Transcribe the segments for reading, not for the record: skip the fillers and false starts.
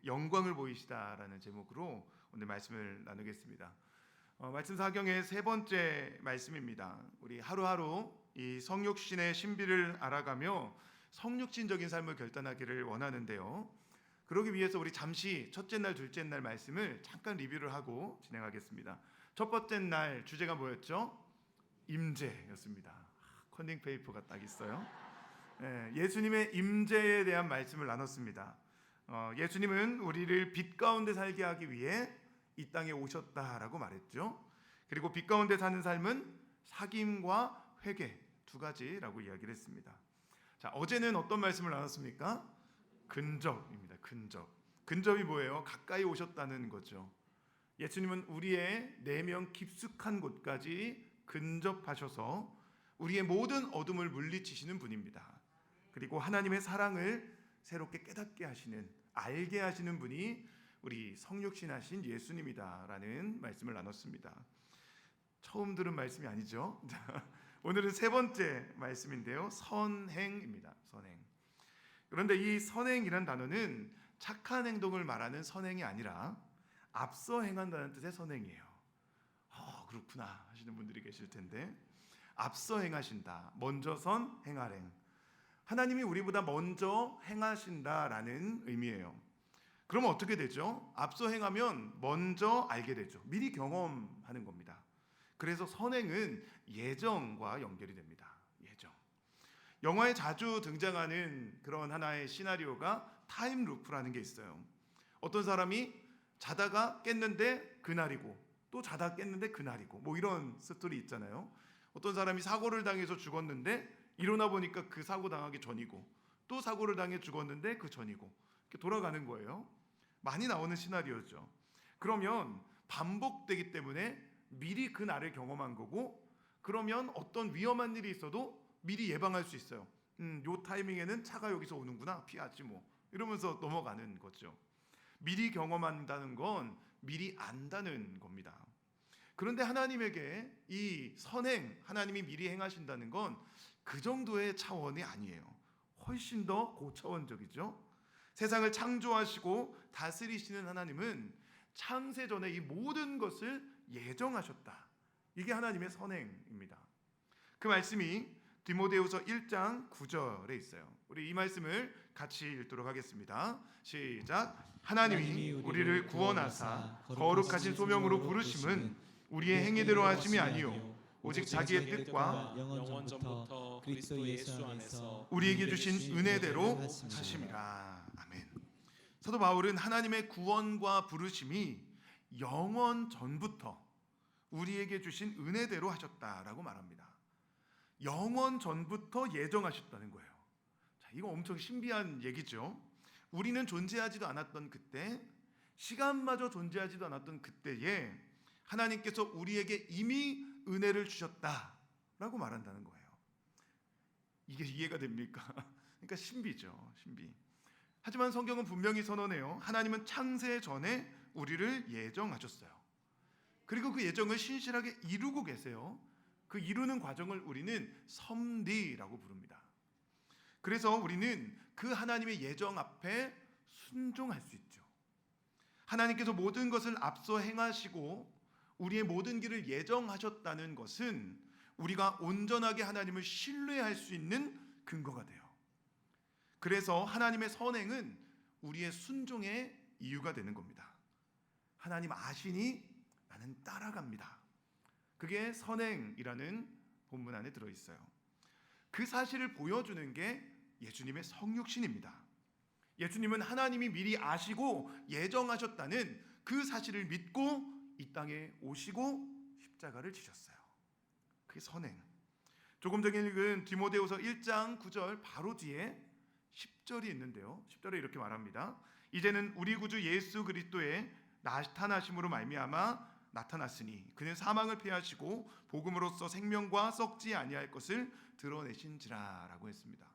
영광을 보이시다라는 제목으로 오늘 말씀을 나누겠습니다. 말씀 사경의 세 번째 말씀입니다. 우리 하루하루 이 성육신의 신비를 알아가며 성육신적인 삶을 결단하기를 원하는데요. 그러기 위해서 우리 잠시 첫째 날, 둘째 날 말씀을 잠깐 리뷰를 하고 진행하겠습니다. 첫 번째 날 주제가 뭐였죠? 임재였습니다. 컨닝 페이퍼가 딱 있어요. 예수님의 임재에 대한 말씀을 나눴습니다. 예수님은 우리를 빛 가운데 살게 하기 위해 이 땅에 오셨다라고 말했죠. 그리고 빛 가운데 사는 삶은 사귐과 회개 두 가지라고 이야기를 했습니다. 자, 어제는 어떤 말씀을 나눴습니까? 근접입니다. 근접이 뭐예요? 가까이 오셨다는 거죠. 예수님은 우리의 내면 깊숙한 곳까지 근접하셔서 우리의 모든 어둠을 물리치시는 분입니다. 그리고 하나님의 사랑을 새롭게 깨닫게 하시는, 알게 하시는 분이 우리 성육신하신 예수님이다라는 말씀을 나눴습니다. 처음 들은 말씀이 아니죠. 오늘은 세 번째 말씀인데요. 선행입니다. 선행. 그런데 이 선행이란 단어는 착한 행동을 말하는 선행이 아니라 앞서 행한다는 뜻의 선행이에요. 그렇구나 하시는 분들이 계실 텐데, 앞서 행하신다, 먼저 선 행하랭. 하나님이 우리보다 먼저 행하신다라는 의미예요. 그러면 어떻게 되죠? 앞서 행하면 먼저 알게 되죠. 미리 경험하는 겁니다. 그래서 선행은 예정과 연결이 됩니다. 예정. 영화에 자주 등장하는 그런 하나의 시나리오가 타임루프라는 게 있어요. 어떤 사람이 자다가 깼는데 그날이고, 또 자다 깼는데 그날이고, 뭐 이런 스토리 있잖아요. 어떤 사람이 사고를 당해서 죽었는데 일어나 보니까 그 사고 당하기 전이고, 또 사고를 당해 죽었는데 그 전이고, 이렇게 돌아가는 거예요. 많이 나오는 시나리오죠. 그러면 반복되기 때문에 미리 그 날을 경험한 거고, 그러면 어떤 위험한 일이 있어도 미리 예방할 수 있어요. 요 타이밍에는 차가 여기서 오는구나, 피하지 뭐, 이러면서 넘어가는 거죠. 미리 경험한다는 건 미리 안다는 겁니다. 그런데 하나님에게 이 선행, 하나님이 미리 행하신다는 건 그 정도의 차원이 아니에요. 훨씬 더 고차원적이죠. 세상을 창조하시고 다스리시는 하나님은 창세 전에 이 모든 것을 예정하셨다. 이게 하나님의 선행입니다. 그 말씀이 디모데후서 1장 9절에 있어요. 우리 이 말씀을 같이 읽도록 하겠습니다. 시작. 하나님이 우리를 구원하사 거룩하신 소명으로 부르심은 우리의 행위대로 하심이 아니요 오직 자기의 뜻과 영원 전부터 그리스도 예수 안에서 우리에게 주신 은혜대로 하심이라. 아멘. 사도 바울은 하나님의 구원과 부르심이 영원 전부터 우리에게 주신 은혜대로 하셨다라고 말합니다. 영원 전부터 예정하셨다는 거예요. 자, 이거 엄청 신비한 얘기죠. 우리는 존재하지도 않았던 그때, 시간마저 존재하지도 않았던 그때에 하나님께서 우리에게 이미 은혜를 주셨다라고 말한다는 거예요. 이게 이해가 됩니까? 그러니까 신비죠, 신비. 하지만 성경은 분명히 선언해요. 하나님은 창세 전에 우리를 예정하셨어요. 그리고 그 예정을 신실하게 이루고 계세요. 그 이루는 과정을 우리는 섭리라고 부릅니다. 그래서 우리는 그 하나님의 예정 앞에 순종할 수 있죠. 하나님께서 모든 것을 앞서 행하시고 우리의 모든 길을 예정하셨다는 것은 우리가 온전하게 하나님을 신뢰할 수 있는 근거가 돼요. 그래서 하나님의 선행은 우리의 순종의 이유가 되는 겁니다. 하나님 아시니 나는 따라갑니다. 그게 선행이라는 본문 안에 들어있어요. 그 사실을 보여주는 게 예수님의 성육신입니다. 예수님은 하나님이 미리 아시고 예정하셨다는 그 사실을 믿고 이 땅에 오시고 십자가를 지셨어요. 그게 선행. 조금 전에 읽은 디모데후서 1장 9절 바로 뒤에 10절이 있는데요. 10절에 이렇게 말합니다. 이제는 우리 구주 예수 그리스도의 나타나심으로 말미암아 나타났으니 그는 사망을 패하시고 복음으로써 생명과 썩지 아니할 것을 드러내신지라라고 했습니다.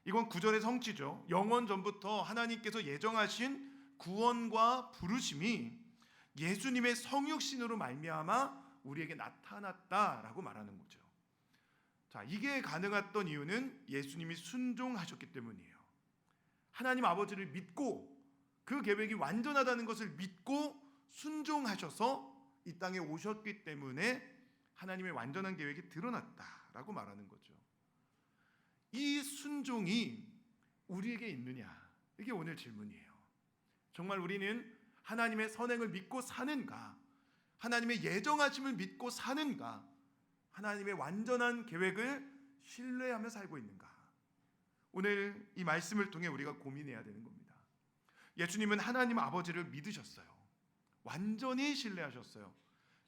이건 구절의 성취죠. 영원 전부터 하나님께서 예정하신 구원과 부르심이 예수님의 성육신으로 말미암아 우리에게 나타났다라고 말하는 거죠. 자, 이게 가능했던 이유는 예수님이 순종하셨기 때문이에요. 하나님 아버지를 믿고 그 계획이 완전하다는 것을 믿고 순종하셔서 이 땅에 오셨기 때문에 하나님의 완전한 계획이 드러났다라고 말하는 거죠. 이 순종이 우리에게 있느냐? 이게 오늘 질문이에요. 정말 우리는 하나님의 선행을 믿고 사는가? 하나님의 예정하심을 믿고 사는가? 하나님의 완전한 계획을 신뢰하며 살고 있는가? 오늘 이 말씀을 통해 우리가 고민해야 되는 겁니다. 예수님은 하나님 아버지를 믿으셨어요. 완전히 신뢰하셨어요.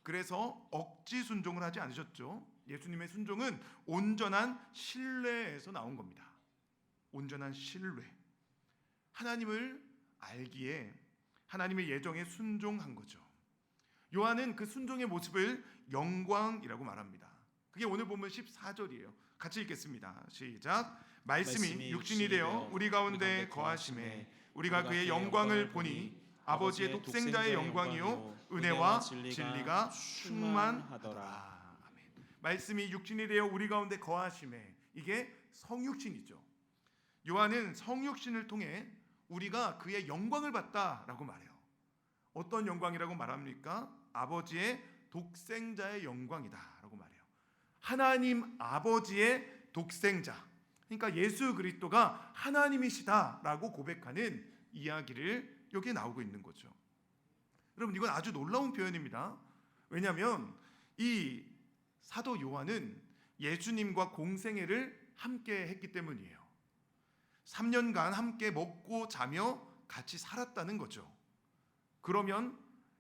그래서 억지 순종을 하지 않으셨죠. 예수님의 순종은 온전한 신뢰에서 나온 겁니다. 온전한 신뢰. 하나님을 알기에 하나님의 예정에 순종한 거죠. 요한은 그 순종의 모습을 영광이라고 말합니다. 그게 오늘 보면 14절이에요. 같이 읽겠습니다. 시작. 말씀이 육신이 되어 우리 가운데 거하심에 우리가 그의 영광을 보니 아버지의 독생자의 영광이요 은혜와 진리가 충만하더라. 아멘. 말씀이 육신이 되어 우리 가운데 거하심에, 이게 성육신이죠. 요한은 성육신을 통해 우리가 그의 영광을 봤다라고 말해요. 어떤 영광이라고 말합니까? 아버지의 독생자의 영광이다라고 말해요. 하나님 아버지의 독생자, 그러니까 예수 그리스도가 하나님이시다라고 고백하는 이야기를 여기에 나오고 있는 거죠. 여러분, 이건 아주 놀라운 표현입니다. 왜냐하면 이 사도 요한은 예수님과 공생애를 함께 했기 때문이에요. 3년간 함께 먹고 자며 같이 살았다는 거죠. 그러면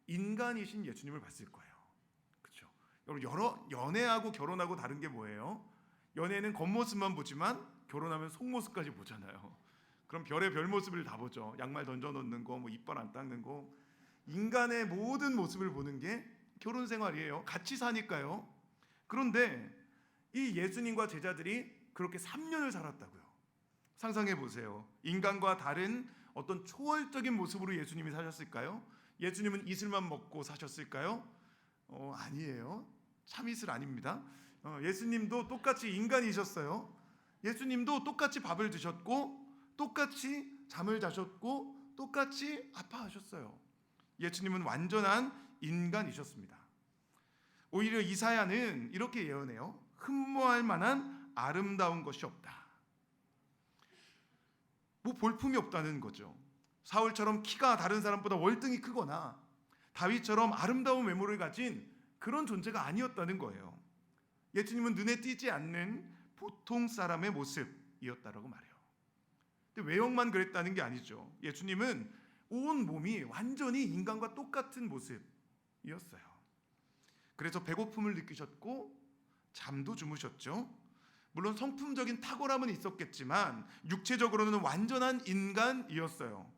인간이신 예수님을 봤을 거예요. 그렇죠? 여러분, 연애하고 결혼하고 다른 게 뭐예요? 연애는 겉모습만 보지만 결혼하면 속모습까지 보잖아요. 그럼 별의 별 모습을 다 보죠. 양말 던져놓는 거, 뭐 이빨 안 닦는 거. 인간의 모든 모습을 보는 게 결혼 생활이에요. 같이 사니까요. 그런데 이 예수님과 제자들이 그렇게 3년을 살았다고요. 상상해 보세요. 인간과 다른 어떤 초월적인 모습으로 예수님이 사셨을까요? 예수님은 이슬만 먹고 사셨을까요? 아니에요. 참이슬 아닙니다. 예수님도 똑같이 인간이셨어요. 예수님도 똑같이 밥을 드셨고 똑같이 잠을 자셨고 똑같이 아파하셨어요. 예수님은 완전한 인간이셨습니다. 오히려 이사야는 이렇게 예언해요. 흠모할 만한 아름다운 것이 없다. 뭐 볼품이 없다는 거죠. 사울처럼 키가 다른 사람보다 월등히 크거나 다윗처럼 아름다운 외모를 가진 그런 존재가 아니었다는 거예요. 예수님은 눈에 띄지 않는 보통 사람의 모습이었다라고 말해요. 근데 외형만 그랬다는 게 아니죠. 예수님은 온 몸이 완전히 인간과 똑같은 모습이었어요. 그래서 배고픔을 느끼셨고 잠도 주무셨죠. 물론 성품적인 탁월함은 있었겠지만 육체적으로는 완전한 인간이었어요.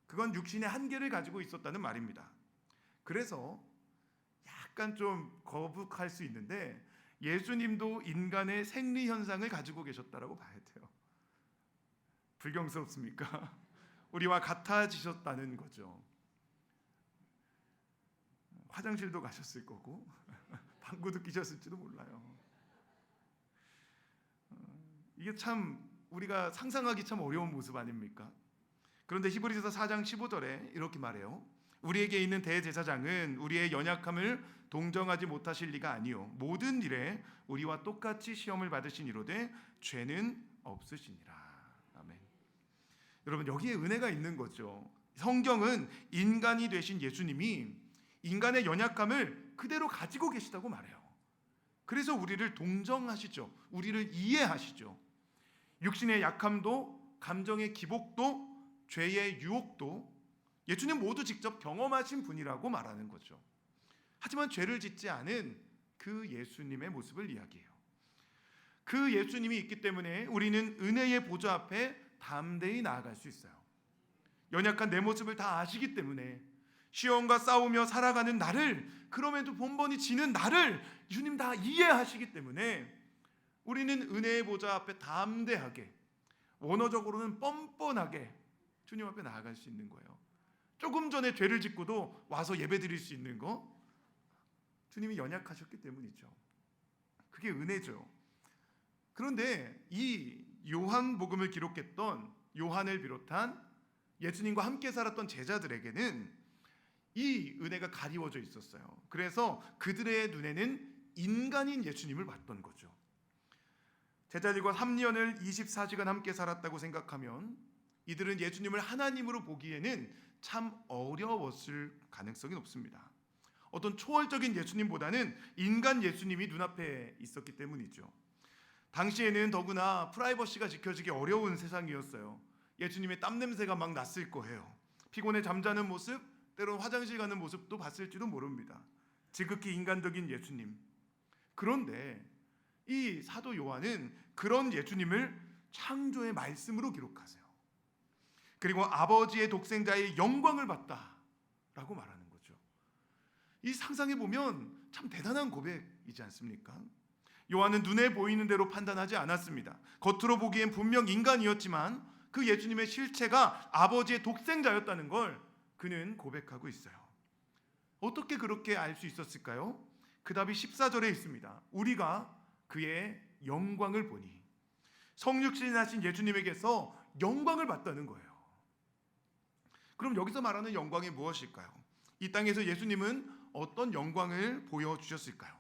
그건 육신의 한계를 가지고 있었다는 말입니다. 그래서 약간 좀 거북할 수 있는데 예수님도 인간의 생리 현상을 가지고 계셨다라고 봐야 돼요. 불경스럽습니까? 우리와 같아지셨다는 거죠. 화장실도 가셨을 거고 방구도 끼셨을지도 몰라요. 이게 참 우리가 상상하기 참 어려운 모습 아닙니까? 그런데 히브리서 4장 15절에 이렇게 말해요. 우리에게 있는 대제사장은 우리의 연약함을 동정하지 못하실 리가 아니요 모든 일에 우리와 똑같이 시험을 받으신 이로되 죄는 없으시니라. 아멘. 여러분, 여기에 은혜가 있는 거죠. 성경은 인간이 되신 예수님이 인간의 연약함을 그대로 가지고 계시다고 말해요. 그래서 우리를 동정하시죠. 우리를 이해하시죠. 육신의 약함도, 감정의 기복도, 죄의 유혹도 예수님 모두 직접 경험하신 분이라고 말하는 거죠. 하지만 죄를 짓지 않은 그 예수님의 모습을 이야기해요. 그 예수님이 있기 때문에 우리는 은혜의 보좌 앞에 담대히 나아갈 수 있어요. 연약한 내 모습을 다 아시기 때문에 시험과 싸우며 살아가는 나를, 그럼에도 번번이 지는 나를 주님 다 이해하시기 때문에 우리는 은혜의 보좌 앞에 담대하게, 원어적으로는 뻔뻔하게 주님 앞에 나아갈 수 있는 거예요. 조금 전에 죄를 짓고도 와서 예배 드릴 수 있는 거, 주님이 연약하셨기 때문이죠. 그게 은혜죠. 그런데 이 요한복음을 기록했던 요한을 비롯한 예수님과 함께 살았던 제자들에게는 이 은혜가 가리워져 있었어요. 그래서 그들의 눈에는 인간인 예수님을 봤던 거죠. 제자들과 3년을 24시간 함께 살았다고 생각하면 이들은 예수님을 하나님으로 보기에는 참 어려웠을 가능성이 높습니다. 어떤 초월적인 예수님보다는 인간 예수님이 눈앞에 있었기 때문이죠. 당시에는 더구나 프라이버시가 지켜지기 어려운 세상이었어요. 예수님의 땀 냄새가 막 났을 거예요. 피곤해 잠자는 모습, 때론 화장실 가는 모습도 봤을지도 모릅니다. 지극히 인간적인 예수님. 그런데 이 사도 요한은 그런 예수님을 창조의 말씀으로 기록하세요. 그리고 아버지의 독생자의 영광을 봤다라고 말하는 거죠. 이 상상해 보면 참 대단한 고백이지 않습니까? 요한은 눈에 보이는 대로 판단하지 않았습니다. 겉으로 보기엔 분명 인간이었지만 그 예수님의 실체가 아버지의 독생자였다는 걸 그는 고백하고 있어요. 어떻게 그렇게 알 수 있었을까요? 그 답이 14절에 있습니다. 우리가 그의 영광을 보니, 성육신하신 예수님에게서 영광을 봤다는 거예요. 그럼 여기서 말하는 영광이 무엇일까요? 이 땅에서 예수님은 어떤 영광을 보여주셨을까요?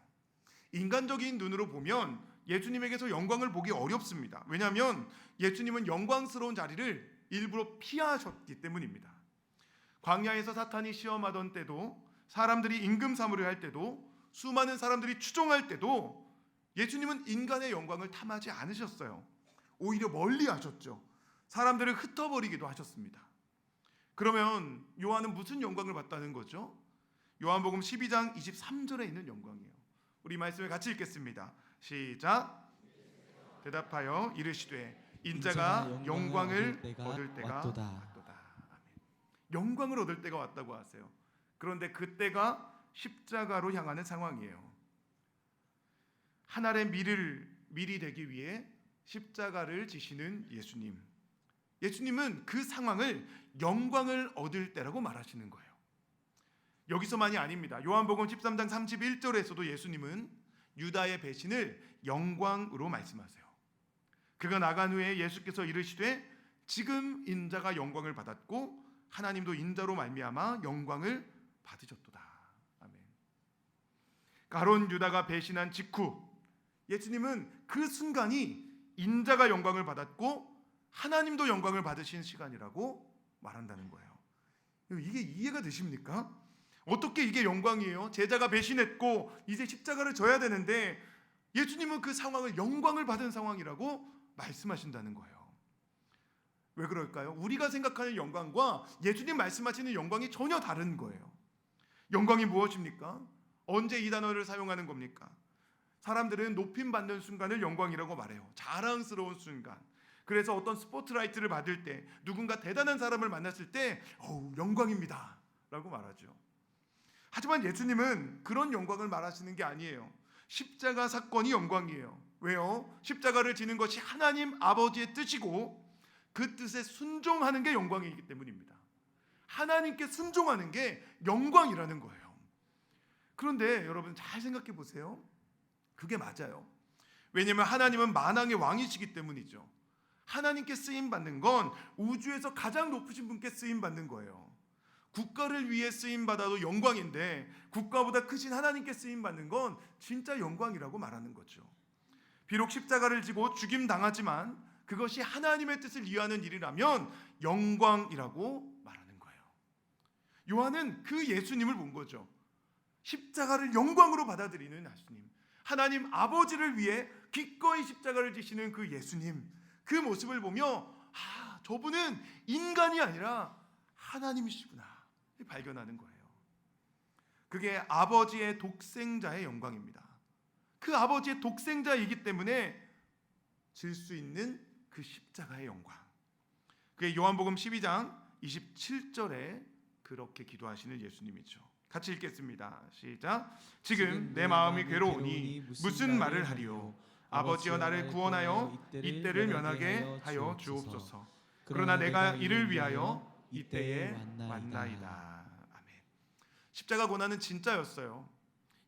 인간적인 눈으로 보면 예수님에게서 영광을 보기 어렵습니다. 왜냐하면 예수님은 영광스러운 자리를 일부러 피하셨기 때문입니다. 광야에서 사탄이 시험하던 때도, 사람들이 임금사무를 할 때도, 수많은 사람들이 추종할 때도 예수님은 인간의 영광을 탐하지 않으셨어요. 오히려 멀리 하셨죠. 사람들을 흩어버리기도 하셨습니다. 그러면 요한은 무슨 영광을 봤다는 거죠? 요한복음 12장 23절에 있는 영광이에요. 우리 말씀을 같이 읽겠습니다. 시작. 대답하여 이르시되 인자가 영광을 얻을 때가 왔도다. 영광을 얻을 때가 왔다고 하세요. 그런데 그때가 십자가로 향하는 상황이에요. 하늘의 밀이 되기 위해 십자가를 지시는 예수님. 예수님은 그 상황을 영광을 얻을 때라고 말하시는 거예요. 여기서만이 아닙니다. 요한복음 13장 31절에서도 예수님은 유다의 배신을 영광으로 말씀하세요. 그가 나간 후에 예수께서 이르시되 지금 인자가 영광을 받았고 하나님도 인자로 말미암아 영광을 받으셨도다. 아멘. 가론 유다가 배신한 직후 예수님은 그 순간이 인자가 영광을 받았고 하나님도 영광을 받으신 시간이라고 말한다는 거예요. 이게 이해가 되십니까? 어떻게 이게 영광이에요? 제자가 배신했고 이제 십자가를 져야 되는데 예수님은 그 상황을 영광을 받은 상황이라고 말씀하신다는 거예요. 왜 그럴까요? 우리가 생각하는 영광과 예수님 말씀하시는 영광이 전혀 다른 거예요. 영광이 무엇입니까? 언제 이 단어를 사용하는 겁니까? 사람들은 높임받는 순간을 영광이라고 말해요. 자랑스러운 순간. 그래서 어떤 스포트라이트를 받을 때, 누군가 대단한 사람을 만났을 때 영광입니다 라고 말하죠. 하지만 예수님은 그런 영광을 말하시는 게 아니에요. 십자가 사건이 영광이에요. 왜요? 십자가를 지는 것이 하나님 아버지의 뜻이고 그 뜻에 순종하는 게 영광이기 때문입니다. 하나님께 순종하는 게 영광이라는 거예요. 그런데 여러분 잘 생각해 보세요. 그게 맞아요. 왜냐하면 하나님은 만왕의 왕이시기 때문이죠. 하나님께 쓰임 받는 건 우주에서 가장 높으신 분께 쓰임 받는 거예요. 국가를 위해 쓰임 받아도 영광인데 국가보다 크신 하나님께 쓰임 받는 건 진짜 영광이라고 말하는 거죠. 비록 십자가를 지고 죽임 당하지만 그것이 하나님의 뜻을 이해하는 일이라면 영광이라고 말하는 거예요. 요한은 그 예수님을 본 거죠. 십자가를 영광으로 받아들이는 예수님, 하나님 아버지를 위해 기꺼이 십자가를 지시는 그 예수님, 그 모습을 보며 저분은 인간이 아니라 하나님이시구나 발견하는 거예요. 그게 아버지의 독생자의 영광입니다. 그 아버지의 독생자이기 때문에 질 수 있는 그 십자가의 영광. 그게 요한복음 12장 27절에 그렇게 기도하시는 예수님이죠. 같이 읽겠습니다. 시작. 지금 내 마음이 괴로우니 무슨 말을 하리요? 아버지여 나를 구원하여 이때를 면하게 하여 주옵소서. 그러나 내가 이를 위하여 이때에 왔나이다. 아멘. 십자가 고난은 진짜였어요.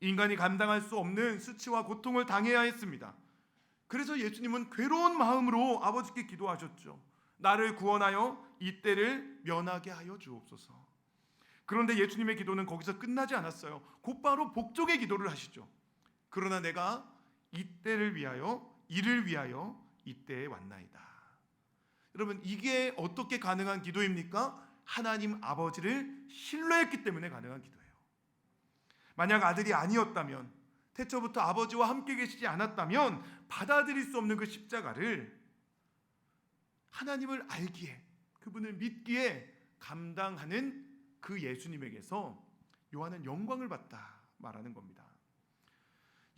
인간이 감당할 수 없는 수치와 고통을 당해야 했습니다. 그래서 예수님은 괴로운 마음으로 아버지께 기도하셨죠. 나를 구원하여 이 때를 면하게 하여 주옵소서. 그런데 예수님의 기도는 거기서 끝나지 않았어요. 곧바로 복종의 기도를 하시죠. 그러나 내가 이 때를 위하여, 이를 위하여 이 때에 왔나이다. 여러분, 이게 어떻게 가능한 기도입니까? 하나님 아버지를 신뢰했기 때문에 가능한 기도예요. 만약 아들이 아니었다면, 태초부터 아버지와 함께 계시지 않았다면 받아들일 수 없는 그 십자가를 하나님을 알기에, 그분을 믿기에 감당하는 그 예수님에게서 요한은 영광을 받다 말하는 겁니다.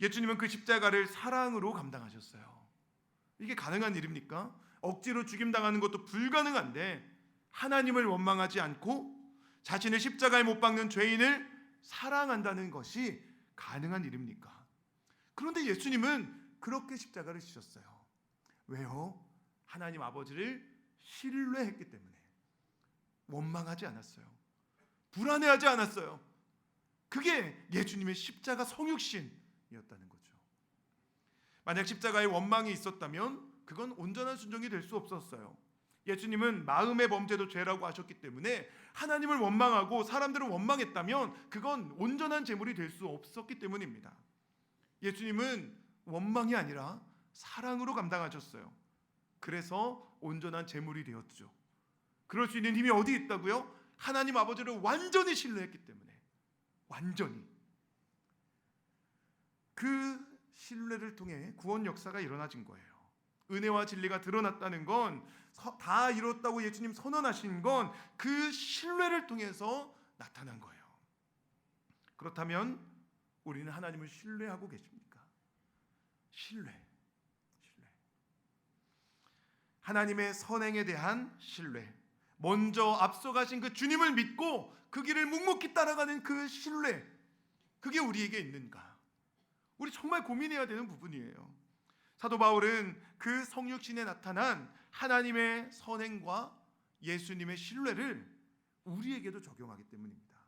예수님은 그 십자가를 사랑으로 감당하셨어요. 이게 가능한 일입니까? 억지로 죽임당하는 것도 불가능한데 하나님을 원망하지 않고 자신을 십자가에 못 박는 죄인을 사랑한다는 것이 가능한 일입니까? 그런데 예수님은 그렇게 십자가를 지셨어요. 왜요? 하나님 아버지를 신뢰했기 때문에. 원망하지 않았어요. 불안해하지 않았어요. 그게 예수님의 십자가 성육신이었다는 거죠. 만약 십자가에 원망이 있었다면 그건 온전한 순종이 될 수 없었어요. 예수님은 마음의 범죄도 죄라고 하셨기 때문에 하나님을 원망하고 사람들을 원망했다면 그건 온전한 제물이 될 수 없었기 때문입니다. 예수님은 원망이 아니라 사랑으로 감당하셨어요. 그래서 온전한 제물이 되었죠. 그럴 수 있는 힘이 어디 있다고요? 하나님 아버지를 완전히 신뢰했기 때문에. 완전히. 그 신뢰를 통해 구원 역사가 일어나진 거예요. 은혜와 진리가 드러났다는 건, 다 이뤘다고 예수님 선언하신 건 그 신뢰를 통해서 나타난 거예요. 그렇다면 우리는 하나님을 신뢰하고 계십니까? 신뢰. 하나님의 선행에 대한 신뢰. 먼저 앞서가신 그 주님을 믿고 그 길을 묵묵히 따라가는 그 신뢰. 그게 우리에게 있는가? 우리 정말 고민해야 되는 부분이에요. 사도 바울은 그 성육신에 나타난 하나님의 선행과 예수님의 신뢰를 우리에게도 적용하기 때문입니다.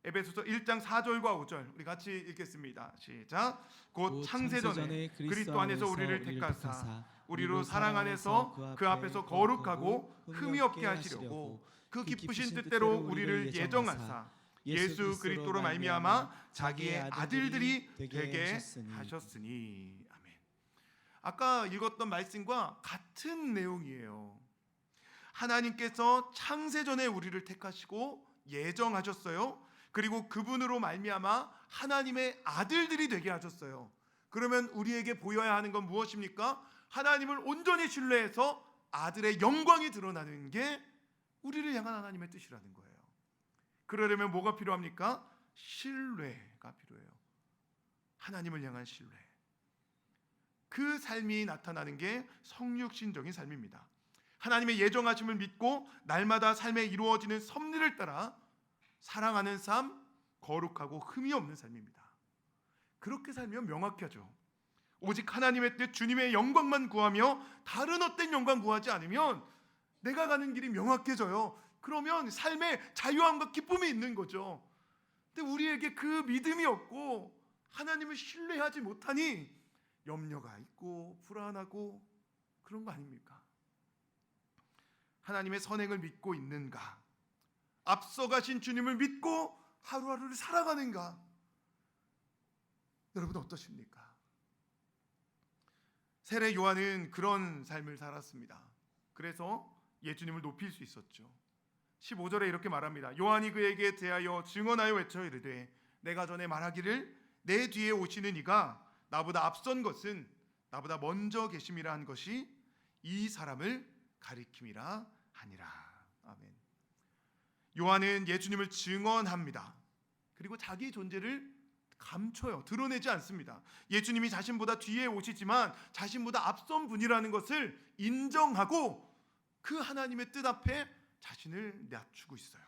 에베소서 1장 4절과 5절 우리 같이 읽겠습니다. 시작. 곧 창세전에 그리스도 안에서 우리를 택하사 우리로 사랑 안에서 그 앞에서 거룩하고 흠이 없게 하시려고 그 기쁘신 뜻대로 우리를 예정하사 예수 그리스도로 말미암아 자기의 아들들이 되게 하셨으니. 아멘. 아까 읽었던 말씀과 같은 내용이에요. 하나님께서 창세전에 우리를 택하시고 예정하셨어요. 그리고 그분으로 말미암아 하나님의 아들들이 되게 하셨어요. 그러면 우리에게 보여야 하는 건 무엇입니까? 하나님을 온전히 신뢰해서 아들의 영광이 드러나는 게 우리를 향한 하나님의 뜻이라는 거예요. 그러려면 뭐가 필요합니까? 신뢰가 필요해요. 하나님을 향한 신뢰. 그 삶이 나타나는 게 성육신적인 삶입니다. 하나님의 예정하심을 믿고 날마다 삶에 이루어지는 섭리를 따라 사랑하는 삶, 거룩하고 흠이 없는 삶입니다. 그렇게 살면 명확하죠. 오직 하나님의 뜻, 주님의 영광만 구하며 다른 어떤 영광 구하지 않으면 내가 가는 길이 명확해져요. 그러면 삶에 자유함과 기쁨이 있는 거죠. 근데 우리에게 그 믿음이 없고 하나님을 신뢰하지 못하니 염려가 있고 불안하고 그런 거 아닙니까? 하나님의 선행을 믿고 있는가? 앞서가신 주님을 믿고 하루하루를 살아가는가? 여러분 어떠십니까? 세례 요한은 그런 삶을 살았습니다. 그래서 예수님을 높일 수 있었죠. 15절에 이렇게 말합니다. 요한이 그에게 대하여 증언하여 외쳐 이르되 내가 전에 말하기를 내 뒤에 오시는 이가 나보다 앞선 것은 나보다 먼저 계심이라 한 것이 이 사람을 가리킴이라 하니라. 아멘. 요한은 예수님을 증언합니다. 그리고 자기 존재를 감춰요. 드러내지 않습니다. 예수님이 자신보다 뒤에 오시지만 자신보다 앞선 분이라는 것을 인정하고 그 하나님의 뜻 앞에 자신을 낮추고 있어요.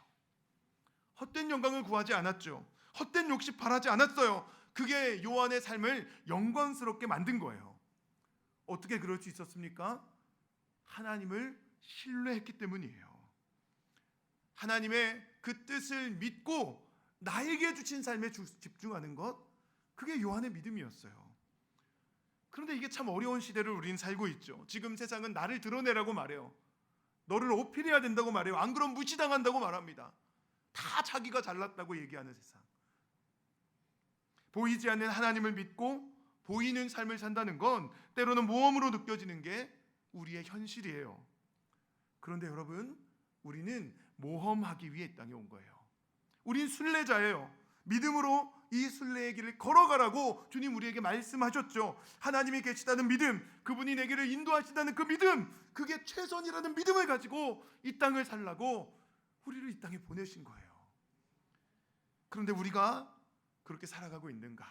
헛된 영광을 구하지 않았죠. 헛된 욕심 바라지 않았어요. 그게 요한의 삶을 영광스럽게 만든 거예요. 어떻게 그럴 수 있었습니까? 하나님을 신뢰했기 때문이에요. 하나님의 그 뜻을 믿고 나에게 주신 삶에 집중하는 것, 그게 요한의 믿음이었어요. 그런데 이게 참 어려운 시대를 우리는 살고 있죠. 지금 세상은 나를 드러내라고 말해요. 너를 어필해야 된다고 말해요. 안 그러면 무시당한다고 말합니다. 다 자기가 잘났다고 얘기하는 세상. 보이지 않는 하나님을 믿고 보이는 삶을 산다는 건 때로는 모험으로 느껴지는 게 우리의 현실이에요. 그런데 여러분, 우리는 모험하기 위해 이 땅에 온 거예요. 우린 순례자예요. 믿음으로 이 순례의 길을 걸어가라고 주님 우리에게 말씀하셨죠. 하나님이 계시다는 믿음, 그분이 내 길을 인도하시다는 그 믿음, 그게 최선이라는 믿음을 가지고 이 땅을 살라고 우리를 이 땅에 보내신 거예요. 그런데 우리가 그렇게 살아가고 있는가?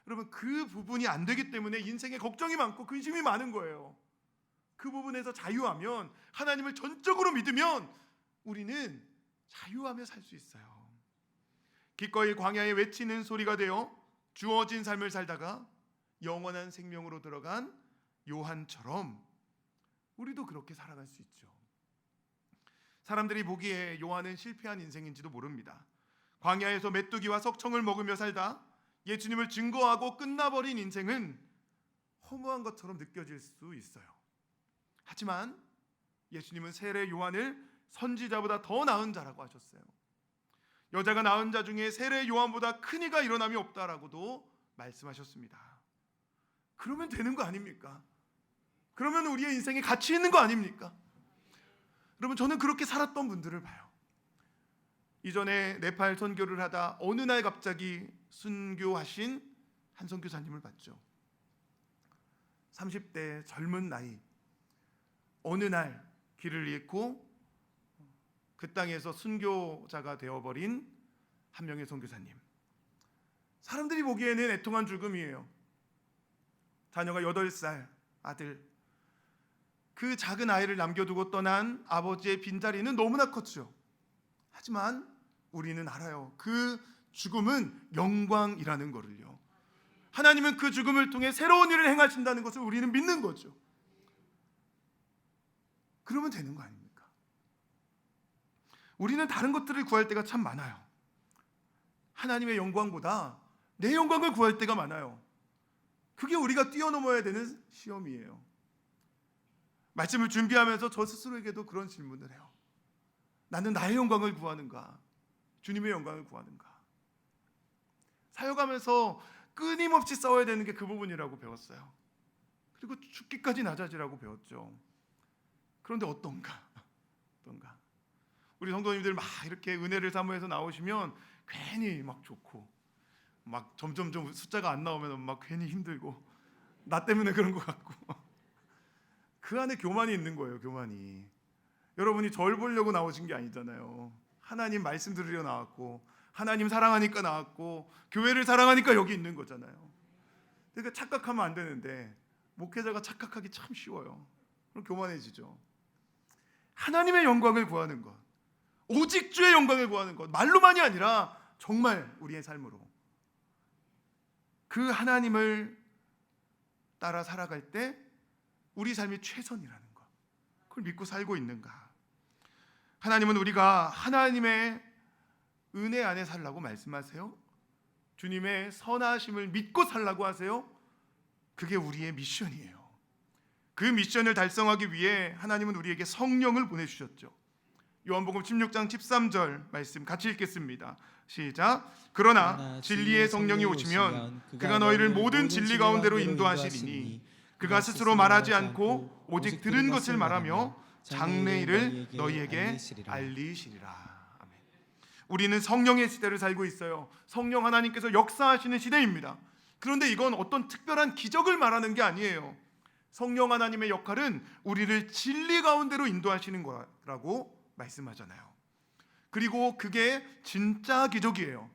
여러분, 그 부분이 안 되기 때문에 인생에 걱정이 많고 근심이 많은 거예요. 그 부분에서 자유하면, 하나님을 전적으로 믿으면 우리는 자유하며 살 수 있어요. 기꺼이 광야에 외치는 소리가 되어 주어진 삶을 살다가 영원한 생명으로 들어간 요한처럼 우리도 그렇게 살아갈 수 있죠. 사람들이 보기에 요한은 실패한 인생인지도 모릅니다. 광야에서 메뚜기와 석청을 먹으며 살다 예수님을 증거하고 끝나버린 인생은 허무한 것처럼 느껴질 수 있어요. 하지만 예수님은 세례 요한을 선지자보다 더 나은 자라고 하셨어요. 여자가 낳은 자 중에 세례 요한보다 큰 이가 일어남이 없다라고도 말씀하셨습니다. 그러면 되는 거 아닙니까? 그러면 우리의 인생에 가치 있는 거 아닙니까? 여러분, 저는 그렇게 살았던 분들을 봐요. 이전에 네팔 선교를 하다 어느 날 갑자기 순교하신 한 선교사님을 봤죠. 30대 젊은 나이, 어느 날 길을 잃고 그 땅에서 순교자가 되어버린 한 명의 선교사님. 사람들이 보기에는 애통한 죽음이에요. 자녀가 8살 아들, 그 작은 아이를 남겨두고 떠난 아버지의 빈자리는 너무나 컸죠. 하지만 우리는 알아요. 그 죽음은 영광이라는 것을요. 하나님은 그 죽음을 통해 새로운 일을 행하신다는 것을 우리는 믿는 거죠. 그러면 되는 거 아닙니까? 우리는 다른 것들을 구할 때가 참 많아요. 하나님의 영광보다 내 영광을 구할 때가 많아요. 그게 우리가 뛰어넘어야 되는 시험이에요. 말씀을 준비하면서 저 스스로에게도 그런 질문을 해요. 나는 나의 영광을 구하는가? 주님의 영광을 구하는가? 사역하면서 끊임없이 싸워야 되는 게 그 부분이라고 배웠어요. 그리고 죽기까지 낮아지라고 배웠죠. 그런데 어떤가? 우리 성도님들 막 이렇게 은혜를 사모해서 나오시면 괜히 막 좋고, 막 점점 숫자가 안 나오면 막 괜히 힘들고, 나 때문에 그런 것 같고 그 안에 교만이 있는 거예요. 교만이. 여러분이 절 보려고 나오신 게 아니잖아요. 하나님 말씀 들으려 나왔고, 하나님 사랑하니까 나왔고, 교회를 사랑하니까 여기 있는 거잖아요. 그러니까 착각하면 안 되는데 목회자가 착각하기 참 쉬워요. 그럼 교만해지죠. 하나님의 영광을 구하는 것, 오직 주의 영광을 구하는 것, 말로만이 아니라 정말 우리의 삶으로 그 하나님을 따라 살아갈 때 우리 삶이 최선이라는 것, 그걸 믿고 살고 있는가? 하나님은 우리가 하나님의 은혜 안에 살라고 말씀하세요? 주님의 선하심을 믿고 살라고 하세요? 그게 우리의 미션이에요. 그 미션을 달성하기 위해 하나님은 우리에게 성령을 보내주셨죠. 요한복음 16장 13절 말씀 같이 읽겠습니다. 시작. 그러나 진리의 성령이 오시면 그가 너희를 모든 진리 가운데로 인도하시리니 그가 스스로 말하지 않고 오직 들은 것을 말하며 장래일을 너희에게 알리시리라. 아멘. 우리는 성령의 시대를 살고 있어요. 성령 하나님께서 역사하시는 시대입니다. 그런데 이건 어떤 특별한 기적을 말하는 게 아니에요. 성령 하나님의 역할은 우리를 진리 가운데로 인도하시는 거라고 말씀하잖아요. 그리고 그게 진짜 기적이에요.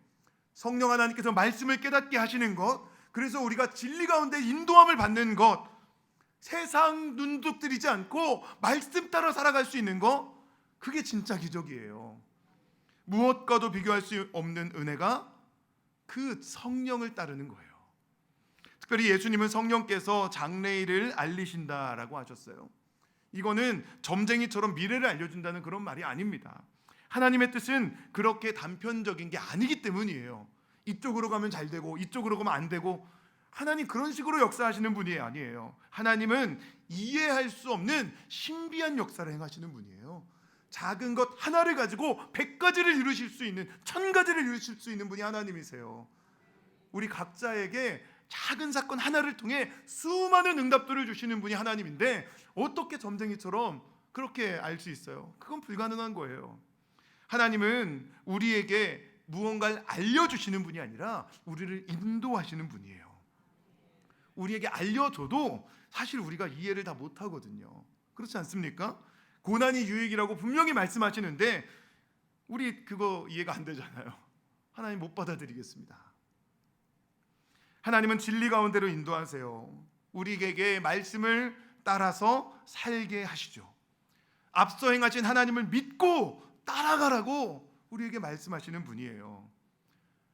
성령 하나님께서 말씀을 깨닫게 하시는 것, 그래서 우리가 진리 가운데 인도함을 받는 것, 세상 눈독 들이지 않고 말씀 따라 살아갈 수 있는 것, 그게 진짜 기적이에요. 무엇과도 비교할 수 없는 은혜가 그 성령을 따르는 거예요. 특별히 예수님은 성령께서 장래일을 알리신다라고 하셨어요. 이거는 점쟁이처럼 미래를 알려준다는 그런 말이 아닙니다. 하나님의 뜻은 그렇게 단편적인 게 아니기 때문이에요. 이쪽으로 가면 잘 되고 이쪽으로 가면 안 되고, 하나님 그런 식으로 역사하시는 분이 아니에요. 하나님은 이해할 수 없는 신비한 역사를 행하시는 분이에요. 작은 것 하나를 가지고 100가지를 이루실 수 있는, 1000가지를 이루실 수 있는 분이 하나님이세요. 우리 각자에게 작은 사건 하나를 통해 수많은 응답들을 주시는 분이 하나님인데 어떻게 점쟁이처럼 그렇게 알 수 있어요? 그건 불가능한 거예요. 하나님은 우리에게 무언가를 알려주시는 분이 아니라 우리를 인도하시는 분이에요. 우리에게 알려줘도 사실 우리가 이해를 다 못하거든요. 그렇지 않습니까? 고난이 유익이라고 분명히 말씀하시는데 우리 그거 이해가 안 되잖아요. 하나님 못 받아들이겠습니다. 하나님은 진리 가운데로 인도하세요. 우리에게 말씀을 따라서 살게 하시죠. 앞서 행하신 하나님을 믿고 따라가라고 우리에게 말씀하시는 분이에요.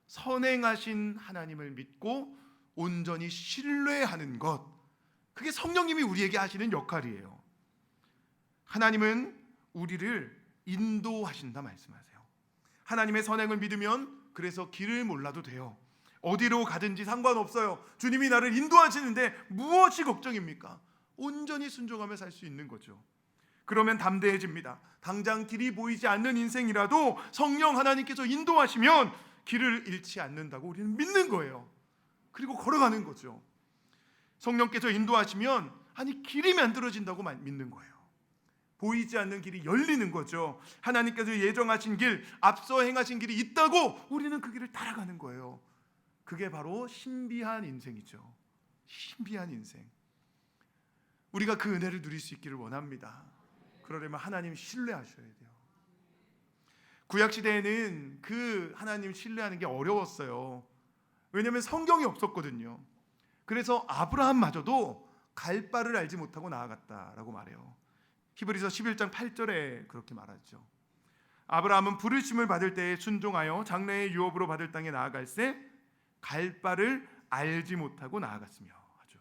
선행하신 하나님을 믿고 온전히 신뢰하는 것, 그게 성령님이 우리에게 하시는 역할이에요. 하나님은 우리를 인도하신다 말씀하세요. 하나님의 선행을 믿으면 그래서 길을 몰라도 돼요. 어디로 가든지 상관없어요. 주님이 나를 인도하시는데 무엇이 걱정입니까? 온전히 순종하며 살 수 있는 거죠. 그러면 담대해집니다. 당장 길이 보이지 않는 인생이라도 성령 하나님께서 인도하시면 길을 잃지 않는다고 우리는 믿는 거예요. 그리고 걸어가는 거죠. 성령께서 인도하시면 길이 만들어진다고 믿는 거예요. 보이지 않는 길이 열리는 거죠. 하나님께서 예정하신 길, 앞서 행하신 길이 있다고 우리는 그 길을 따라가는 거예요. 그게 바로 신비한 인생이죠. 신비한 인생. 우리가 그 은혜를 누릴 수 있기를 원합니다. 그러려면 하나님 신뢰하셔야 돼요. 구약 시대에는 그 하나님 신뢰하는 게 어려웠어요. 왜냐하면 성경이 없었거든요. 그래서 아브라함마저도 갈 바를 알지 못하고 나아갔다라고 말해요. 히브리서 11장 8절에 그렇게 말하죠. 아브라함은 부르심을 받을 때에 순종하여 장래의 유업으로 받을 땅에 나아갈새 갈 바를 알지 못하고 나아갔으며 하죠.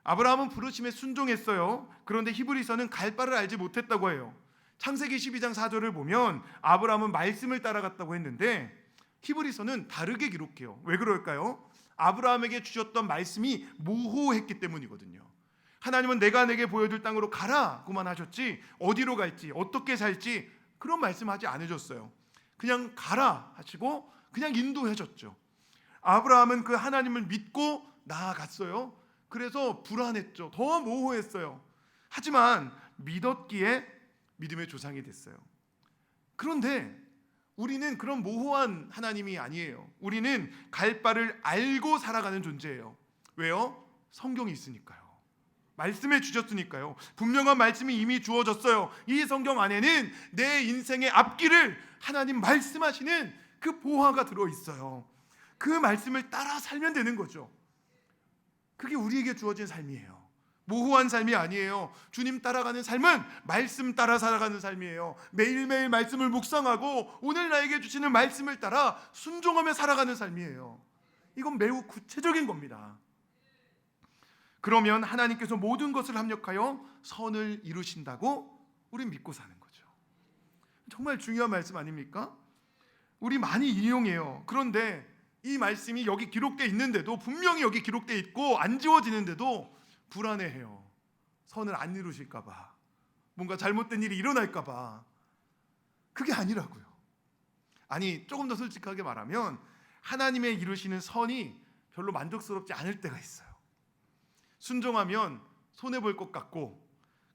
아브라함은 부르심에 순종했어요. 그런데 히브리서는 갈 바를 알지 못했다고 해요. 창세기 12장 4절을 보면 아브라함은 말씀을 따라갔다고 했는데 히브리서는 다르게 기록해요. 왜 그럴까요? 아브라함에게 주셨던 말씀이 모호했기 때문이거든요. 하나님은 내가 내게 보여줄 땅으로 가라고만 하셨지 어디로 갈지 어떻게 살지 그런 말씀하지 않으셨어요. 그냥 가라 하시고 그냥 인도해줬죠. 아브라함은 그 하나님을 믿고 나아갔어요. 그래서 불안했죠. 더 모호했어요. 하지만 믿었기에 믿음의 조상이 됐어요. 그런데 우리는 그런 모호한 하나님이 아니에요. 우리는 갈 바를 알고 살아가는 존재예요. 왜요? 성경이 있으니까요. 말씀해 주셨으니까요. 분명한 말씀이 이미 주어졌어요. 이 성경 안에는 내 인생의 앞길을 하나님 말씀하시는 그 보화가 들어있어요. 그 말씀을 따라 살면 되는 거죠. 그게 우리에게 주어진 삶이에요. 모호한 삶이 아니에요. 주님 따라가는 삶은 말씀 따라 살아가는 삶이에요. 매일매일 말씀을 묵상하고 오늘 나에게 주시는 말씀을 따라 순종하며 살아가는 삶이에요. 이건 매우 구체적인 겁니다. 그러면 하나님께서 모든 것을 합력하여 선을 이루신다고 우린 믿고 사는 거죠. 정말 중요한 말씀 아닙니까? 우리 많이 인용해요. 그런데 이 말씀이 여기 기록되어 있는데도, 분명히 여기 기록되어 있고 안 지워지는데도 불안해해요. 선을 안 이루실까 봐, 뭔가 잘못된 일이 일어날까 봐. 그게 아니라고요. 아니, 조금 더 솔직하게 말하면 하나님의 이루시는 선이 별로 만족스럽지 않을 때가 있어요. 순종하면 손해볼 것 같고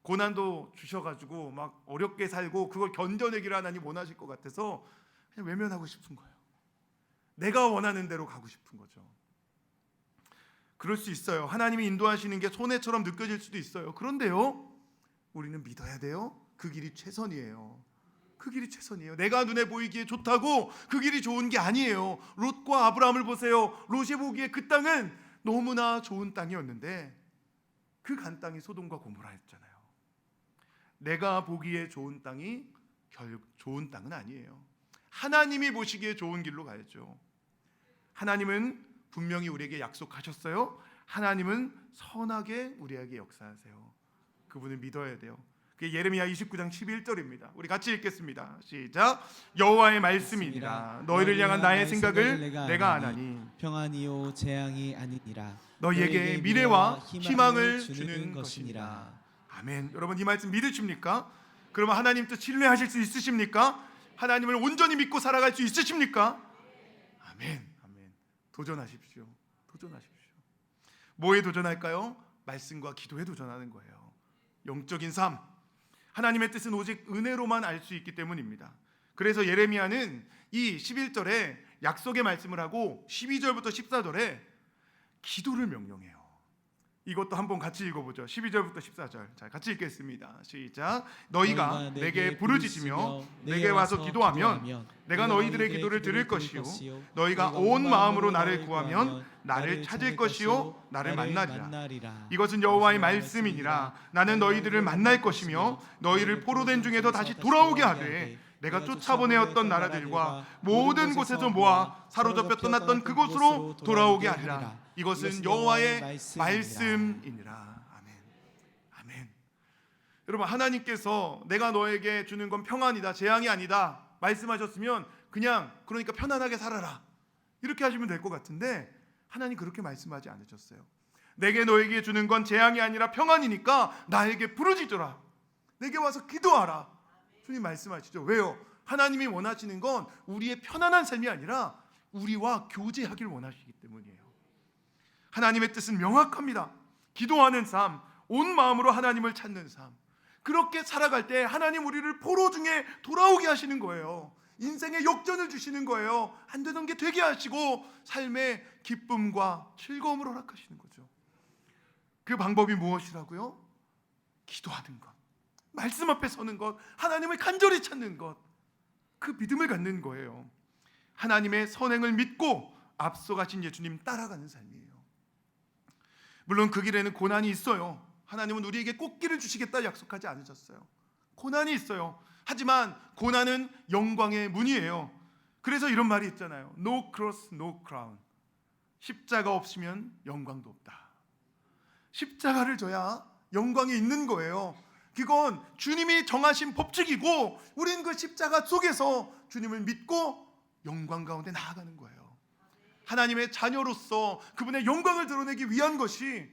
고난도 주셔가지고 막 어렵게 살고 그걸 견뎌내기를 하나님 원하실 것 같아서 그냥 외면하고 싶은 거예요. 내가 원하는 대로 가고 싶은 거죠. 그럴 수 있어요. 하나님이 인도하시는 게 손해처럼 느껴질 수도 있어요. 그런데요, 우리는 믿어야 돼요. 그 길이 최선이에요. 그 길이 최선이에요. 내가 눈에 보이기에 좋다고 그 길이 좋은 게 아니에요. 롯과 아브라함을 보세요. 롯이 보기에 그 땅은 너무나 좋은 땅이었는데 그 간 땅이 소돔과 고모라였잖아요. 내가 보기에 좋은 땅이 결국 좋은 땅은 아니에요. 하나님이 보시기에 좋은 길로 가야죠. 하나님은 분명히 우리에게 약속하셨어요. 하나님은 선하게 우리에게 역사하세요. 그분을 믿어야 돼요. 그게 예레미야 29장 11절입니다. 우리 같이 읽겠습니다. 시작. 여호와의 말씀이니라. 너희를 향한 나의 생각을 내가 아나니 평안이요 재앙이 아니니라. 너희에게 미래와 희망을 주는 것이니라. 아멘. 여러분 이 말씀 믿으십니까? 그러면 하나님 뜻 신뢰하실 수 있으십니까? 하나님을 온전히 믿고 살아갈 수 있으십니까? 아멘. 아멘. 도전하십시오. 도전하십시오. 뭐에 도전할까요? 말씀과 기도에 도전하는 거예요. 영적인 삶. 하나님의 뜻은 오직 은혜로만 알 수 있기 때문입니다. 그래서 예레미야는 이 11절에 약속의 말씀을 하고 12절부터 14절에 기도를 명령해요. 이것도 한번 같이 읽어보죠. 12절부터 14절. 자, 같이 읽겠습니다. 시작. 너희가 내게 부르짖으며 내게 와서 기도하면 내가 너희들의 기도를 들을 것이요 너희가 온 마음으로 나를 구하면 나를 찾을 것이요 나를 만나리라. 이것은 여호와의 말씀이니라. 나는 너희들을 만날 것이며 너희를 포로된 중에서 다시 돌아오게 하되 내가 쫓아보내었던 나라들과 모든 곳에서 모아 사로잡혀 떠났던 그곳으로 돌아오게 하리라. 이것은 여호와의 말씀이니라. 아멘. 아멘. 여러분 하나님께서 내가 너에게 주는 건 평안이다, 재앙이 아니다 말씀하셨으면 그냥 그러니까 편안하게 살아라 이렇게 하시면 될 것 같은데 하나님 그렇게 말씀하지 않으셨어요. 내게 너에게 주는 건 재앙이 아니라 평안이니까 나에게 부르짖어라. 내게 와서 기도하라. 주님 말씀하시죠. 왜요? 하나님이 원하시는 건 우리의 편안한 삶이 아니라 우리와 교제하길 원하시기 때문이에요. 하나님의 뜻은 명확합니다. 기도하는 삶, 온 마음으로 하나님을 찾는 삶. 그렇게 살아갈 때 하나님 우리를 포로 중에 돌아오게 하시는 거예요. 인생의 역전을 주시는 거예요. 안 되던 게 되게 하시고 삶의 기쁨과 즐거움을 허락하시는 거죠. 그 방법이 무엇이라고요? 기도하는 것, 말씀 앞에 서는 것, 하나님을 간절히 찾는 것, 그 믿음을 갖는 거예요. 하나님의 선행을 믿고 앞서가신 예수님 따라가는 삶이에요. 물론 그 길에는 고난이 있어요. 하나님은 우리에게 꽃길을 주시겠다 약속하지 않으셨어요. 고난이 있어요. 하지만 고난은 영광의 문이에요. 그래서 이런 말이 있잖아요. No cross, no crown. 십자가 없으면 영광도 없다. 십자가를 져야 영광이 있는 거예요. 그건 주님이 정하신 법칙이고 우리는 그 십자가 속에서 주님을 믿고 영광 가운데 나아가는 거예요. 하나님의 자녀로서 그분의 영광을 드러내기 위한 것이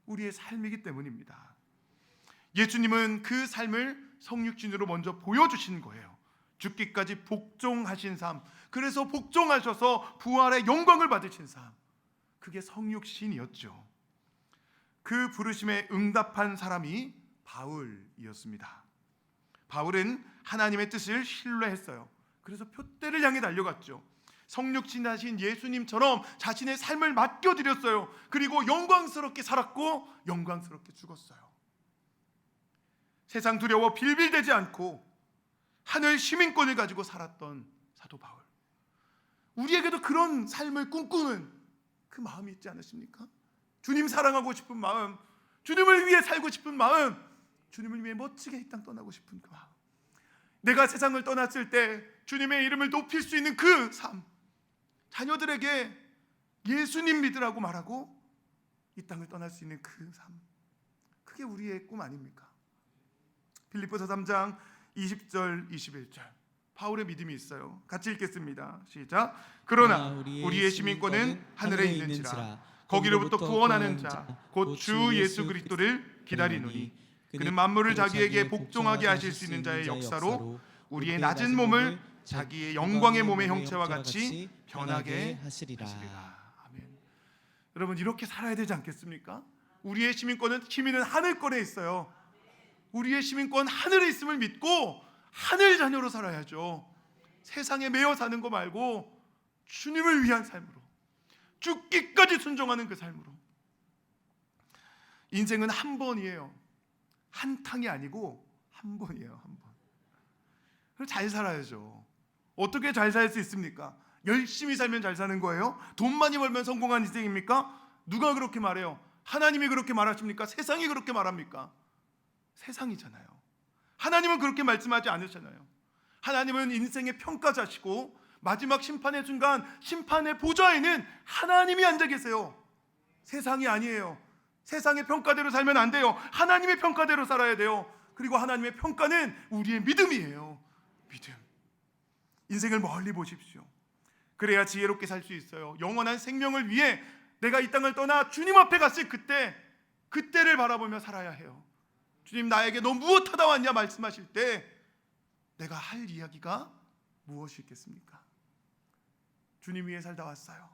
우리의 삶이기 때문입니다. 예수님은 그 삶을 성육신으로 먼저 보여주신 거예요. 죽기까지 복종하신 삶, 그래서 복종하셔서 부활의 영광을 받으신 삶, 그게 성육신이었죠. 그 부르심에 응답한 사람이 바울이었습니다. 바울은 하나님의 뜻을 신뢰했어요. 그래서 표대를 향해 달려갔죠. 성육신하신 예수님처럼 자신의 삶을 맡겨드렸어요. 그리고 영광스럽게 살았고 영광스럽게 죽었어요. 세상 두려워 빌빌대지 않고 하늘 시민권을 가지고 살았던 사도 바울. 우리에게도 그런 삶을 꿈꾸는 그 마음이 있지 않으십니까? 주님 사랑하고 싶은 마음, 주님을 위해 살고 싶은 마음, 주님을 위해 멋지게 이 땅 떠나고 싶은 그 마음. 내가 세상을 떠났을 때 주님의 이름을 높일 수 있는 그 삶, 자녀들에게 예수님 믿으라고 말하고 이 땅을 떠날 수 있는 그 삶, 그게 우리의 꿈 아닙니까? 빌립보서 3장 20절 21절 바울의 믿음이 있어요. 같이 읽겠습니다. 시작. 그러나 우리의 시민권은 하늘에 있는지라 거기로부터 구원하는 자 곧 주 예수 그리스도를 기다리노니 그는 만물을 자기에게 복종하게 하실 수 있는 자의 역사로 우리의 낮은 몸을 자기의 영광의 몸의 형체와 같이 변하게 하시리라. 아멘. 여러분 이렇게 살아야 되지 않겠습니까? 우리의 시민권은 하늘권에 있어요. 우리의 시민권 하늘에 있음을 믿고 하늘 자녀로 살아야죠. 세상에 매여 사는 거 말고 주님을 위한 삶으로, 죽기까지 순종하는 그 삶으로. 인생은 한 번이에요. 한 탕이 아니고 한 번이에요. 한 번. 그래서 잘 살아야죠. 어떻게 잘 살 수 있습니까? 열심히 살면 잘 사는 거예요? 돈 많이 벌면 성공한 인생입니까? 누가 그렇게 말해요? 하나님이 그렇게 말하십니까? 세상이 그렇게 말합니까? 세상이잖아요. 하나님은 그렇게 말씀하지 않으셨잖아요. 하나님은 인생의 평가자시고 마지막 심판의 순간 심판의 보좌에는 하나님이 앉아 계세요. 세상이 아니에요. 세상의 평가대로 살면 안 돼요. 하나님의 평가대로 살아야 돼요. 그리고 하나님의 평가는 우리의 믿음이에요. 믿음. 인생을 멀리 보십시오. 그래야 지혜롭게 살 수 있어요. 영원한 생명을 위해 내가 이 땅을 떠나 주님 앞에 갔을 그때를 바라보며 살아야 해요. 주님, 나에게 너 무엇하다 왔냐 말씀하실 때 내가 할 이야기가 무엇이 있겠습니까? 주님 위해 살다 왔어요.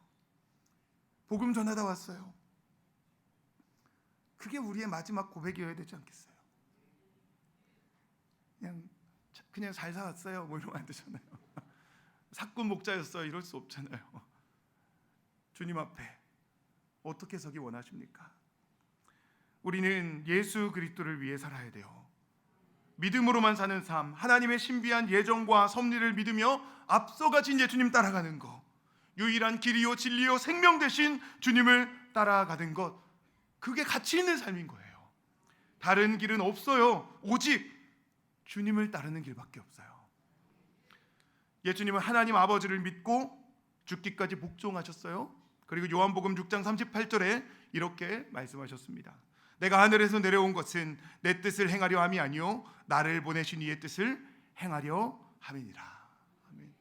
복음 전하다 왔어요. 그게 우리의 마지막 고백이어야 되지 않겠어요? 그냥 잘 살았어요 뭐 이러면 안 되잖아요. 사꾼 목자였어요 이럴 수 없잖아요. 주님 앞에 어떻게 서기 원하십니까? 우리는 예수 그리스도를 위해 살아야 돼요. 믿음으로만 사는 삶, 하나님의 신비한 예정과 섭리를 믿으며 앞서가신 예수님 따라가는 것, 유일한 길이요 진리요 생명 되신 주님을 따라가는 것, 그게 가치 있는 삶인 거예요. 다른 길은 없어요. 오직 주님을 따르는 길밖에 없어요. 예수님은 하나님 아버지를 믿고 죽기까지 복종하셨어요. 그리고 요한복음 6장 38절에 이렇게 말씀하셨습니다. 내가 하늘에서 내려온 것은 내 뜻을 행하려 함이 아니요 나를 보내신 이의 뜻을 행하려 함이니라. 아멘.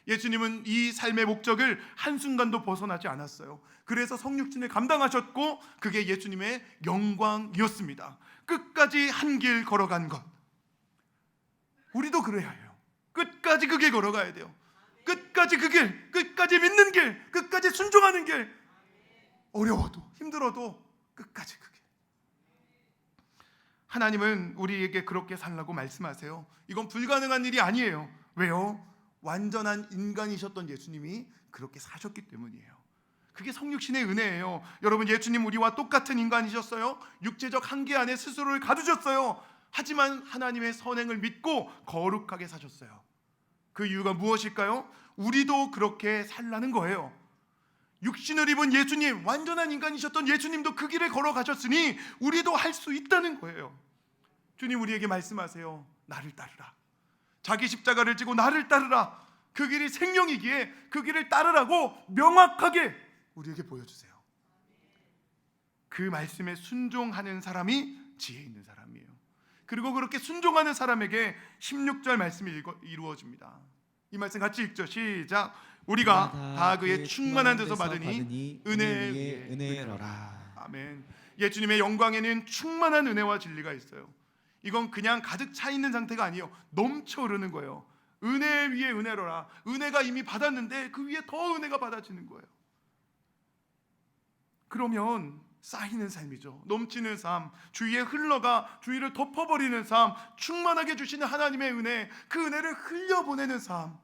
예수님은 이 삶의 목적을 한순간도 벗어나지 않았어요. 그래서 성육신을 감당하셨고 그게 예수님의 영광이었습니다. 끝까지 한 길 걸어간 것, 우리도 그래야 해요. 끝까지 그 길 걸어가야 돼요. 끝까지 그 길, 끝까지 믿는 길, 끝까지 순종하는 길. 어려워도 힘들어도 끝까지 그 길. 하나님은 우리에게 그렇게 살라고 말씀하세요. 이건 불가능한 일이 아니에요. 왜요? 완전한 인간이셨던 예수님이 그렇게 사셨기 때문이에요. 그게 성육신의 은혜예요. 여러분, 예수님 우리와 똑같은 인간이셨어요. 육체적 한계 안에 스스로를 가두셨어요. 하지만 하나님의 선행을 믿고 거룩하게 사셨어요. 그 이유가 무엇일까요? 우리도 그렇게 살라는 거예요. 육신을 입은 예수님, 완전한 인간이셨던 예수님도 그 길을 걸어가셨으니 우리도 할 수 있다는 거예요. 주님 우리에게 말씀하세요. 나를 따르라. 자기 십자가를 지고 나를 따르라. 그 길이 생명이기에 그 길을 따르라고 명확하게 우리에게 보여주세요. 그 말씀에 순종하는 사람이 지혜 있는 사람이에요. 그리고 그렇게 순종하는 사람에게 16절 말씀이 이루어집니다. 이 말씀 같이 읽죠. 시작. 우리가 다 그의 충만한 데서 받으니 은혜 위에 은혜로라. 아멘. 예수님의 영광에는 충만한 은혜와 진리가 있어요. 이건 그냥 가득 차 있는 상태가 아니에요. 넘쳐 흐르는 거예요. 은혜 위에 은혜로라. 은혜가 이미 받았는데 그 위에 더 은혜가 받아지는 거예요. 그러면 쌓이는 삶이죠. 넘치는 삶, 주위에 흘러가 주위를 덮어버리는 삶, 충만하게 주시는 하나님의 은혜, 그 은혜를 흘려보내는 삶.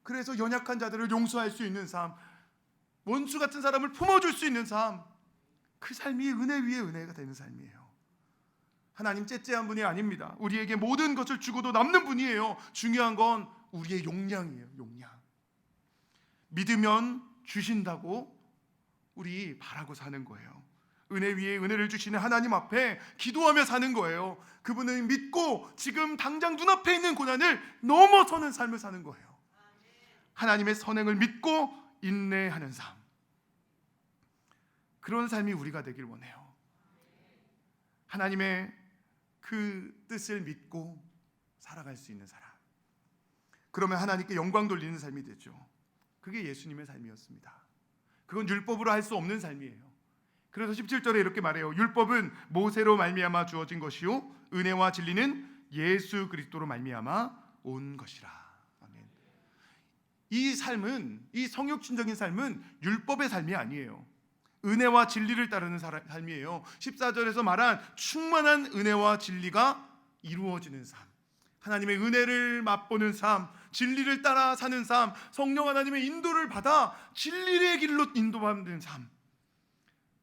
그래서 연약한 자들을 용서할 수 있는 삶, 원수 같은 사람을 품어줄 수 있는 삶, 그 삶이 은혜 위에 은혜가 되는 삶이에요. 하나님 째째한 분이 아닙니다. 우리에게 모든 것을 주고도 남는 분이에요. 중요한 건 우리의 용량이에요. 용량. 믿으면 주신다고 우리 바라고 사는 거예요. 은혜 위에 은혜를 주시는 하나님 앞에 기도하며 사는 거예요. 그분을 믿고 지금 당장 눈앞에 있는 고난을 넘어서는 삶을 사는 거예요. 하나님의 선행을 믿고 인내하는 삶, 그런 삶이 우리가 되길 원해요. 하나님의 그 뜻을 믿고 살아갈 수 있는 사람, 그러면 하나님께 영광 돌리는 삶이 되죠. 그게 예수님의 삶이었습니다. 그건 율법으로 할 수 없는 삶이에요. 그래서 17절에 이렇게 말해요. 율법은 모세로 말미암아 주어진 것이요 은혜와 진리는 예수 그리스도로 말미암아 온 것이라. 아멘. 이 삶은, 이 성육신적인 삶은 율법의 삶이 아니에요. 은혜와 진리를 따르는 삶이에요. 14절에서 말한 충만한 은혜와 진리가 이루어지는 삶, 하나님의 은혜를 맛보는 삶, 진리를 따라 사는 삶, 성령 하나님의 인도를 받아 진리의 길로 인도받는 삶,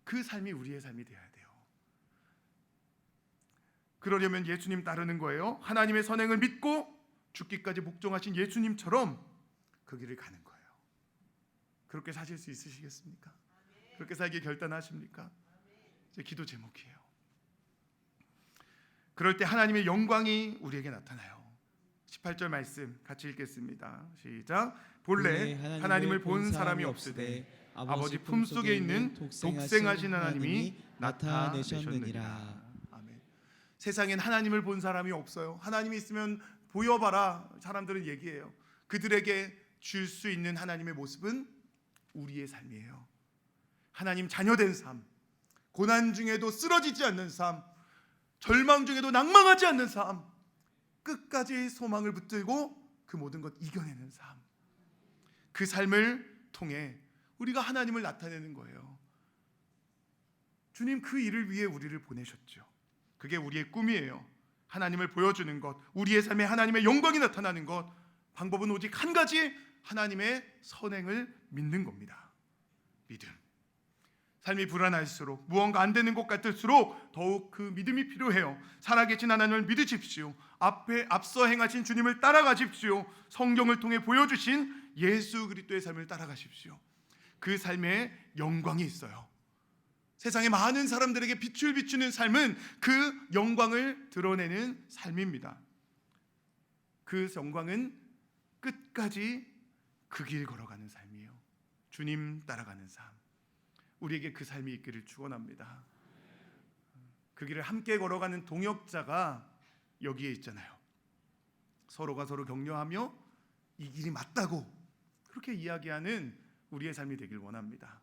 그 삶이 우리의 삶이 되어야 돼요. 그러려면 예수님 따르는 거예요. 하나님의 선행을 믿고 죽기까지 복종하신 예수님처럼 그 길을 가는 거예요. 그렇게 사실 수 있으시겠습니까? 그렇게 살기 결단하십니까? 제 기도 제목이에요. 그럴 때 하나님의 영광이 우리에게 나타나요. 18절 말씀 같이 읽겠습니다. 시작. 본래 하나님을 본 사람이 없으되 아버지 품속에 있는 독생하신 하나님이 나타내셨느니라. 아멘. 세상엔 하나님을 본 사람이 없어요. 하나님이 있으면 보여봐라 사람들은 얘기해요. 그들에게 줄 수 있는 하나님의 모습은 우리의 삶이에요. 하나님 자녀된 삶, 고난 중에도 쓰러지지 않는 삶, 절망 중에도 낭망하지 않는 삶, 끝까지 소망을 붙들고 그 모든 것 이겨내는 삶, 그 삶을 통해 우리가 하나님을 나타내는 거예요. 주님 그 일을 위해 우리를 보내셨죠. 그게 우리의 꿈이에요. 하나님을 보여주는 것, 우리의 삶에 하나님의 영광이 나타나는 것, 방법은 오직 한 가지, 하나님의 선행을 믿는 겁니다. 믿음. 삶이 불안할수록, 무언가 안 되는 것 같을수록 더욱 그 믿음이 필요해요. 살아계신 하나님을 믿으십시오. 앞서 행하신 주님을 따라가십시오. 성경을 통해 보여주신 예수 그리스도의 삶을 따라가십시오. 그 삶에 영광이 있어요. 세상의 많은 사람들에게 빛을 비추는 삶은 그 영광을 드러내는 삶입니다. 그 영광은 끝까지 그 길 걸어가는 삶이에요. 주님 따라가는 삶. 우리에게 그 삶이 있기를 축원합니다. 그 길을 함께 걸어가는 동역자가 여기에 있잖아요. 서로가 서로 격려하며 이 길이 맞다고 그렇게 이야기하는 우리의 삶이 되길 원합니다.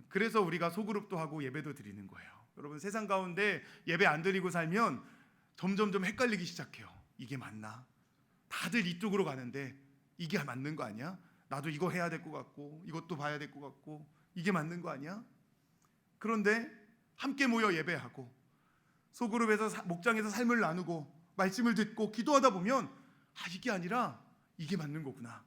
그래서 우리가 소그룹도 하고 예배도 드리는 거예요. 여러분 세상 가운데 예배 안 드리고 살면 점점점 헷갈리기 시작해요. 이게 맞나? 다들 이쪽으로 가는데 이게 맞는 거 아니야? 나도 이거 해야 될 것 같고 이것도 봐야 될 것 같고 이게 맞는 거 아니야? 그런데 함께 모여 예배하고 소그룹에서 목장에서 삶을 나누고 말씀을 듣고 기도하다 보면 이게 아니라 이게 맞는 거구나.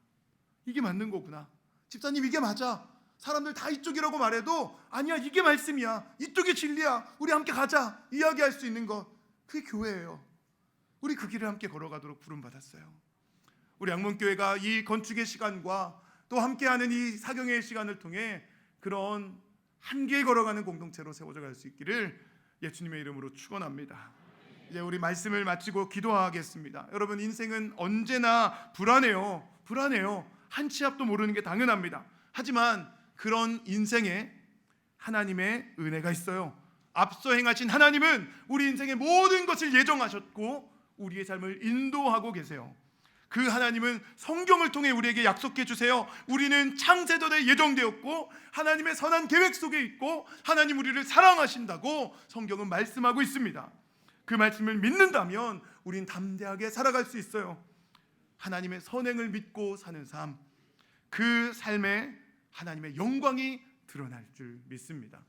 이게 맞는 거구나. 집사님 이게 맞아. 사람들 다 이쪽이라고 말해도 아니야 이게 말씀이야. 이쪽이 진리야. 우리 함께 가자. 이야기할 수 있는 것. 그게 교회예요. 우리 그 길을 함께 걸어가도록 부름받았어요. 우리 양문교회가 이 건축의 시간과 또 함께하는 이 사경의 시간을 통해 그런 함께 걸어가는 공동체로 세워져 갈 수 있기를 예수님의 이름으로 축원합니다. 이제 우리 말씀을 마치고 기도하겠습니다. 여러분 인생은 언제나 불안해요. 한 치 앞도 모르는 게 당연합니다. 하지만 그런 인생에 하나님의 은혜가 있어요. 앞서 행하신 하나님은 우리 인생의 모든 것을 예정하셨고 우리의 삶을 인도하고 계세요. 그 하나님은 성경을 통해 우리에게 약속해 주세요. 우리는 창세전에 예정되었고 하나님의 선한 계획 속에 있고 하나님 우리를 사랑하신다고 성경은 말씀하고 있습니다. 그 말씀을 믿는다면 우린 담대하게 살아갈 수 있어요. 하나님의 선행을 믿고 사는 삶, 그 삶에 하나님의 영광이 드러날 줄 믿습니다.